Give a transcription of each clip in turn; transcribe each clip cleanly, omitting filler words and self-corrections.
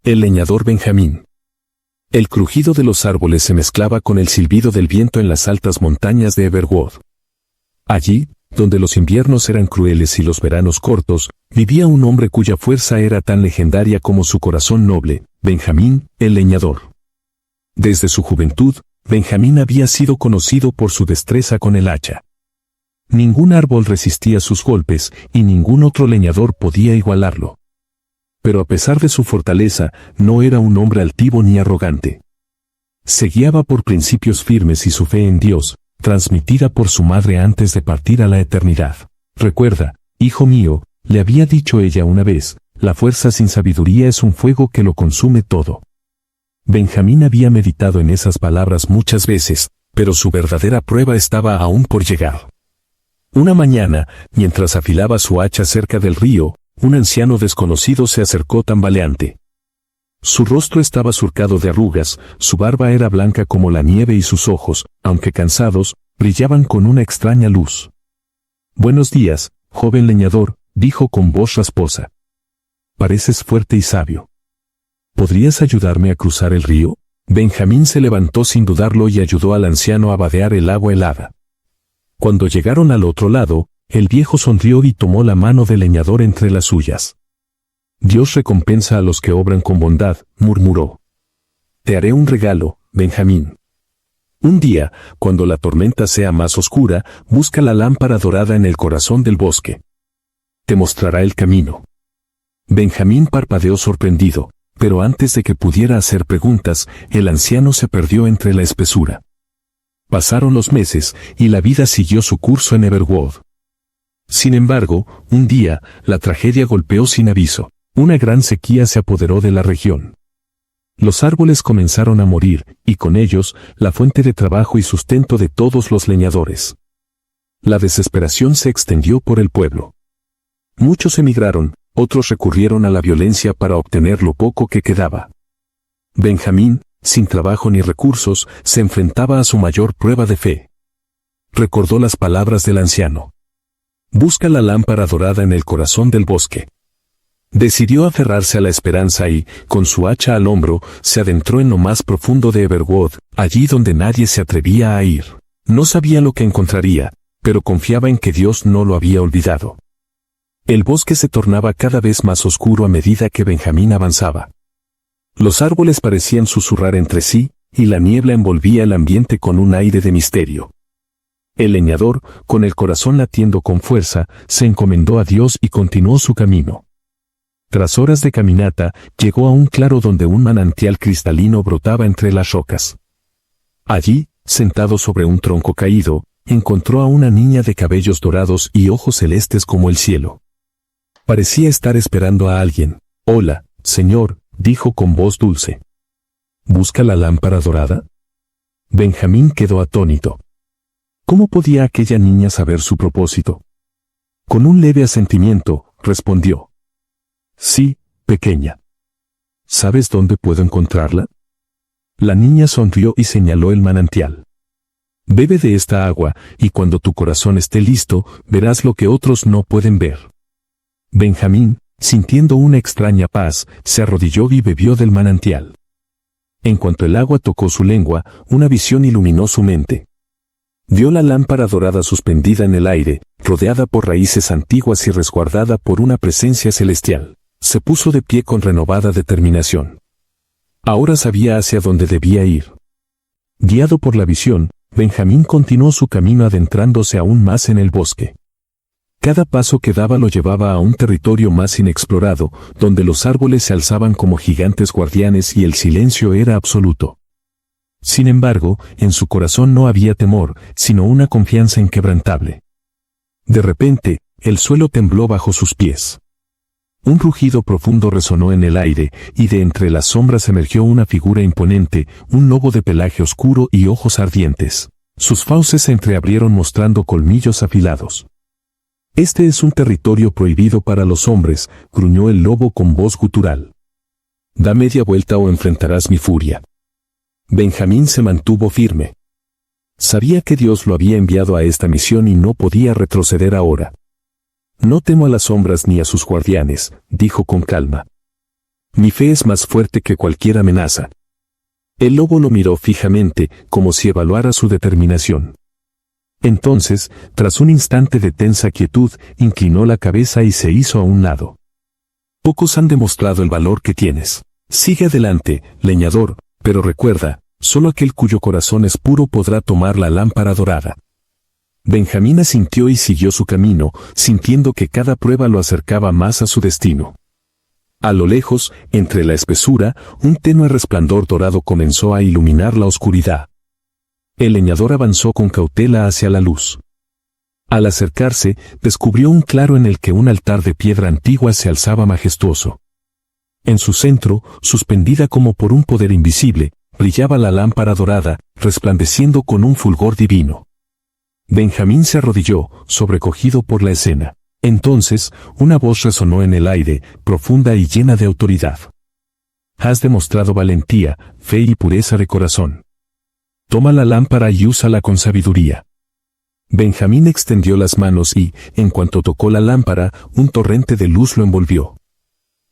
el leñador Benjamín. El crujido de los árboles se mezclaba con el silbido del viento en las altas montañas de Everwood. Allí, donde los inviernos eran crueles y los veranos cortos, vivía un hombre cuya fuerza era tan legendaria como su corazón noble, Benjamín, el leñador. Desde su juventud, Benjamín había sido conocido por su destreza con el hacha. Ningún árbol resistía sus golpes y ningún otro leñador podía igualarlo. Pero a pesar de su fortaleza, no era un hombre altivo ni arrogante. Se guiaba por principios firmes y su fe en Dios, transmitida por su madre antes de partir a la eternidad. Recuerda, hijo mío, le había dicho ella una vez, la fuerza sin sabiduría es un fuego que lo consume todo. Benjamín había meditado en esas palabras muchas veces, pero su verdadera prueba estaba aún por llegar. Una mañana, mientras afilaba su hacha cerca del río, un anciano desconocido se acercó tambaleante. Su rostro estaba surcado de arrugas, su barba era blanca como la nieve y sus ojos, aunque cansados, brillaban con una extraña luz. «Buenos días, joven leñador», dijo con voz rasposa. «Pareces fuerte y sabio. ¿Podrías ayudarme a cruzar el río?» Benjamín se levantó sin dudarlo y ayudó al anciano a vadear el agua helada. Cuando llegaron al otro lado, el viejo sonrió y tomó la mano del leñador entre las suyas. «Dios recompensa a los que obran con bondad», murmuró. «Te haré un regalo, Benjamín. Un día, cuando la tormenta sea más oscura, busca la lámpara dorada en el corazón del bosque. Te mostrará el camino». Benjamín parpadeó sorprendido, pero antes de que pudiera hacer preguntas, el anciano se perdió entre la espesura. Pasaron los meses, y la vida siguió su curso en Everwood. Sin embargo, un día, la tragedia golpeó sin aviso. Una gran sequía se apoderó de la región. Los árboles comenzaron a morir, y con ellos, la fuente de trabajo y sustento de todos los leñadores. La desesperación se extendió por el pueblo. Muchos emigraron, otros recurrieron a la violencia para obtener lo poco que quedaba. Benjamín, sin trabajo ni recursos, se enfrentaba a su mayor prueba de fe. Recordó las palabras del anciano. «Busca la lámpara dorada en el corazón del bosque». Decidió aferrarse a la esperanza y, con su hacha al hombro, se adentró en lo más profundo de Everwood, allí donde nadie se atrevía a ir. No sabía lo que encontraría, pero confiaba en que Dios no lo había olvidado. El bosque se tornaba cada vez más oscuro a medida que Benjamín avanzaba. Los árboles parecían susurrar entre sí, y la niebla envolvía el ambiente con un aire de misterio. El leñador, con el corazón latiendo con fuerza, se encomendó a Dios y continuó su camino. Tras horas de caminata, llegó a un claro donde un manantial cristalino brotaba entre las rocas. Allí, sentado sobre un tronco caído, encontró a una niña de cabellos dorados y ojos celestes como el cielo. Parecía estar esperando a alguien. «Hola, señor», dijo con voz dulce. «¿Busca la lámpara dorada?» Benjamín quedó atónito. ¿Cómo podía aquella niña saber su propósito? Con un leve asentimiento, respondió. «Sí, pequeña. ¿Sabes dónde puedo encontrarla?» La niña sonrió y señaló el manantial. «Bebe de esta agua, y cuando tu corazón esté listo, verás lo que otros no pueden ver». Benjamín, sintiendo una extraña paz, se arrodilló y bebió del manantial. En cuanto el agua tocó su lengua, una visión iluminó su mente. Vio la lámpara dorada suspendida en el aire, rodeada por raíces antiguas y resguardada por una presencia celestial. Se puso de pie con renovada determinación. Ahora sabía hacia dónde debía ir. Guiado por la visión, Benjamín continuó su camino adentrándose aún más en el bosque. Cada paso que daba lo llevaba a un territorio más inexplorado, donde los árboles se alzaban como gigantes guardianes y el silencio era absoluto. Sin embargo, en su corazón no había temor, sino una confianza inquebrantable. De repente, el suelo tembló bajo sus pies. Un rugido profundo resonó en el aire, y de entre las sombras emergió una figura imponente, un lobo de pelaje oscuro y ojos ardientes. Sus fauces se entreabrieron mostrando colmillos afilados. «Este es un territorio prohibido para los hombres», gruñó el lobo con voz gutural. «Da media vuelta o enfrentarás mi furia». Benjamín se mantuvo firme. Sabía que Dios lo había enviado a esta misión y no podía retroceder ahora. «No temo a las sombras ni a sus guardianes», dijo con calma. Mi fe es más fuerte que cualquier amenaza. El lobo lo miró fijamente, como si evaluara su determinación. Entonces, tras un instante de tensa quietud, inclinó la cabeza y se hizo a un lado. Pocos han demostrado el valor que tienes. Sigue adelante, leñador, pero recuerda, solo aquel cuyo corazón es puro podrá tomar la lámpara dorada. Benjamín asintió y siguió su camino, sintiendo que cada prueba lo acercaba más a su destino. A lo lejos, entre la espesura, un tenue resplandor dorado comenzó a iluminar la oscuridad. El leñador avanzó con cautela hacia la luz. Al acercarse, descubrió un claro en el que un altar de piedra antigua se alzaba majestuoso. En su centro, suspendida como por un poder invisible, brillaba la lámpara dorada, resplandeciendo con un fulgor divino. Benjamín se arrodilló, sobrecogido por la escena. Entonces, una voz resonó en el aire, profunda y llena de autoridad. Has demostrado valentía, fe y pureza de corazón. Toma la lámpara y úsala con sabiduría. Benjamín extendió las manos y, en cuanto tocó la lámpara, un torrente de luz lo envolvió.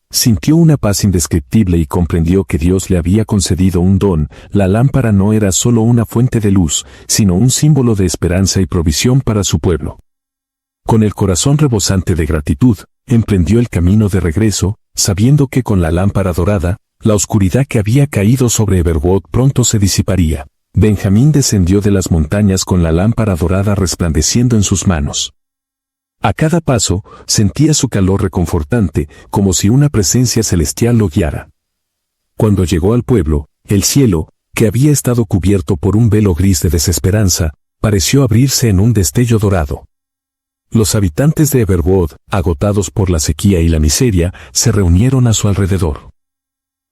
Sintió una paz indescriptible y comprendió que Dios le había concedido un don. La lámpara no era solo una fuente de luz, sino un símbolo de esperanza y provisión para su pueblo. Con el corazón rebosante de gratitud, emprendió el camino de regreso, sabiendo que con la lámpara dorada, la oscuridad que había caído sobre Everwood pronto se disiparía. Benjamín descendió de las montañas con la lámpara dorada resplandeciendo en sus manos. A cada paso, sentía su calor reconfortante, como si una presencia celestial lo guiara. Cuando llegó al pueblo, el cielo, que había estado cubierto por un velo gris de desesperanza, pareció abrirse en un destello dorado. Los habitantes de Everwood, agotados por la sequía y la miseria, se reunieron a su alrededor.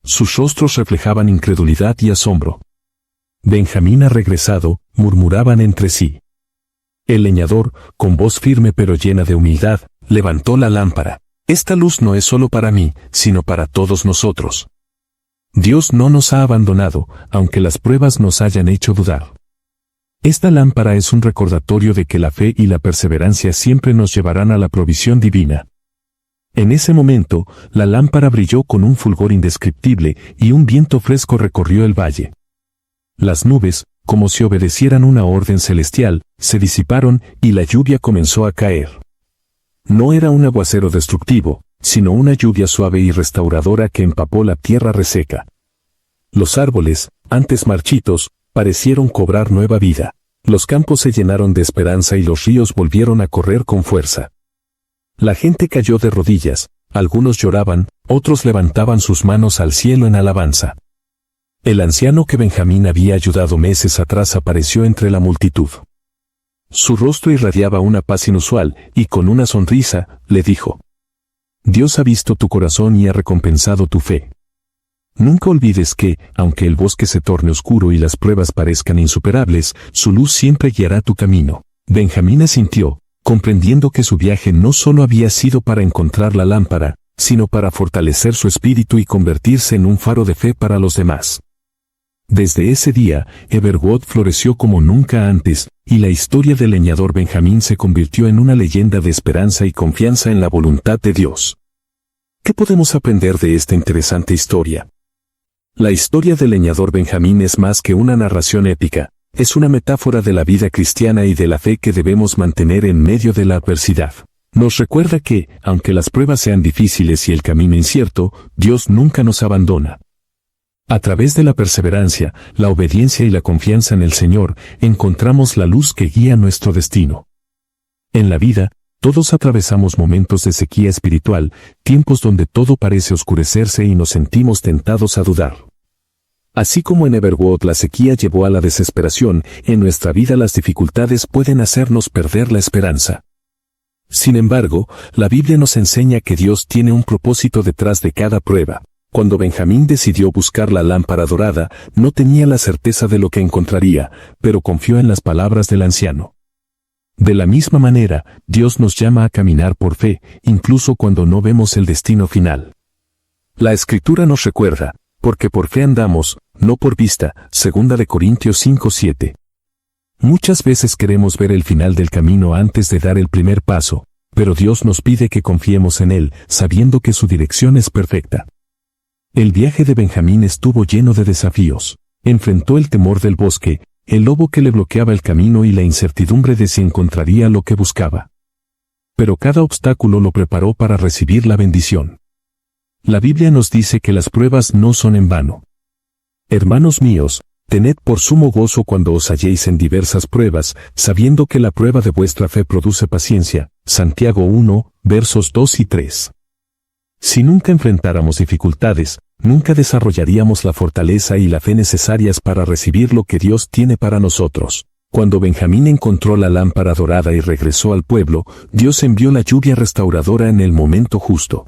Sus rostros reflejaban incredulidad y asombro. Benjamín ha regresado, murmuraban entre sí. El leñador, con voz firme pero llena de humildad, levantó la lámpara. Esta luz no es solo para mí, sino para todos nosotros. Dios no nos ha abandonado, aunque las pruebas nos hayan hecho dudar. Esta lámpara es un recordatorio de que la fe y la perseverancia siempre nos llevarán a la provisión divina. En ese momento, la lámpara brilló con un fulgor indescriptible y un viento fresco recorrió el valle. Las nubes, como si obedecieran una orden celestial, se disiparon y la lluvia comenzó a caer. No era un aguacero destructivo, sino una lluvia suave y restauradora que empapó la tierra reseca. Los árboles, antes marchitos, parecieron cobrar nueva vida. Los campos se llenaron de esperanza y los ríos volvieron a correr con fuerza. La gente cayó de rodillas, algunos lloraban, otros levantaban sus manos al cielo en alabanza. El anciano que Benjamín había ayudado meses atrás apareció entre la multitud. Su rostro irradiaba una paz inusual, y con una sonrisa, le dijo: Dios ha visto tu corazón y ha recompensado tu fe. Nunca olvides que, aunque el bosque se torne oscuro y las pruebas parezcan insuperables, su luz siempre guiará tu camino. Benjamín asintió, comprendiendo que su viaje no solo había sido para encontrar la lámpara, sino para fortalecer su espíritu y convertirse en un faro de fe para los demás. Desde ese día, Everwood floreció como nunca antes, y la historia del leñador Benjamín se convirtió en una leyenda de esperanza y confianza en la voluntad de Dios. ¿Qué podemos aprender de esta interesante historia? La historia del leñador Benjamín es más que una narración épica, es una metáfora de la vida cristiana y de la fe que debemos mantener en medio de la adversidad. Nos recuerda que, aunque las pruebas sean difíciles y el camino incierto, Dios nunca nos abandona. A través de la perseverancia, la obediencia y la confianza en el Señor, encontramos la luz que guía nuestro destino. En la vida, todos atravesamos momentos de sequía espiritual, tiempos donde todo parece oscurecerse y nos sentimos tentados a dudar. Así como en Everwood la sequía llevó a la desesperación, en nuestra vida las dificultades pueden hacernos perder la esperanza. Sin embargo, la Biblia nos enseña que Dios tiene un propósito detrás de cada prueba. Cuando Benjamín decidió buscar la lámpara dorada, no tenía la certeza de lo que encontraría, pero confió en las palabras del anciano. De la misma manera, Dios nos llama a caminar por fe, incluso cuando no vemos el destino final. La Escritura nos recuerda, porque por fe andamos, no por vista, 2 Corintios 5:7. Muchas veces queremos ver el final del camino antes de dar el primer paso, pero Dios nos pide que confiemos en Él, sabiendo que su dirección es perfecta. El viaje de Benjamín estuvo lleno de desafíos. Enfrentó el temor del bosque, el lobo que le bloqueaba el camino y la incertidumbre de si encontraría lo que buscaba. Pero cada obstáculo lo preparó para recibir la bendición. La Biblia nos dice que las pruebas no son en vano. Hermanos míos, tened por sumo gozo cuando os halléis en diversas pruebas, sabiendo que la prueba de vuestra fe produce paciencia. Santiago 1, versos 2 y 3. Si nunca enfrentáramos dificultades, nunca desarrollaríamos la fortaleza y la fe necesarias para recibir lo que Dios tiene para nosotros. Cuando Benjamín encontró la lámpara dorada y regresó al pueblo, Dios envió la lluvia restauradora en el momento justo.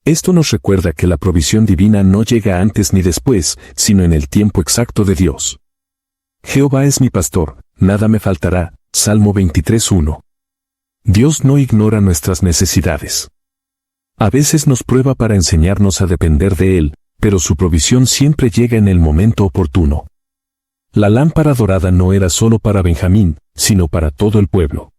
Esto nos recuerda que la provisión divina no llega antes ni después, sino en el tiempo exacto de Dios. Jehová es mi pastor, nada me faltará. Salmo 23:1. Dios no ignora nuestras necesidades. A veces nos prueba para enseñarnos a depender de Él, pero su provisión siempre llega en el momento oportuno. La lámpara dorada no era solo para Benjamín, sino para todo el pueblo.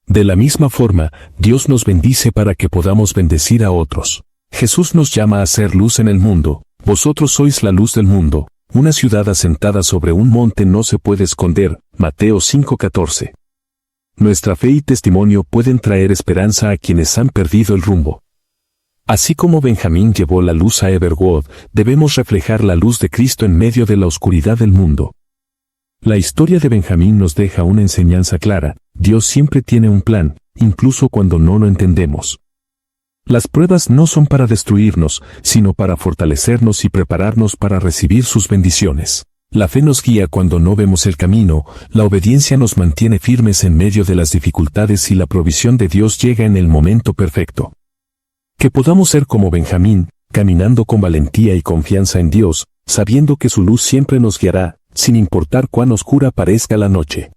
De la misma forma, Dios nos bendice para que podamos bendecir a otros. Jesús nos llama a ser luz en el mundo. Vosotros sois la luz del mundo. Una ciudad asentada sobre un monte no se puede esconder. Mateo 5:14. Nuestra fe y testimonio pueden traer esperanza a quienes han perdido el rumbo. Así como Benjamín llevó la luz a Everwood, debemos reflejar la luz de Cristo en medio de la oscuridad del mundo. La historia de Benjamín nos deja una enseñanza clara: Dios siempre tiene un plan, incluso cuando no lo entendemos. Las pruebas no son para destruirnos, sino para fortalecernos y prepararnos para recibir sus bendiciones. La fe nos guía cuando no vemos el camino, la obediencia nos mantiene firmes en medio de las dificultades y la provisión de Dios llega en el momento perfecto. Que podamos ser como Benjamín, caminando con valentía y confianza en Dios, sabiendo que su luz siempre nos guiará, sin importar cuán oscura parezca la noche.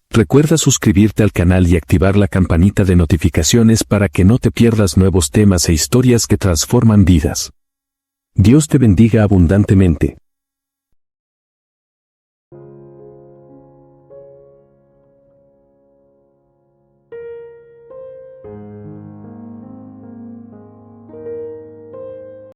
Recuerda suscribirte al canal y activar la campanita de notificaciones para que no te pierdas nuevos temas e historias que transforman vidas. Dios te bendiga abundantemente.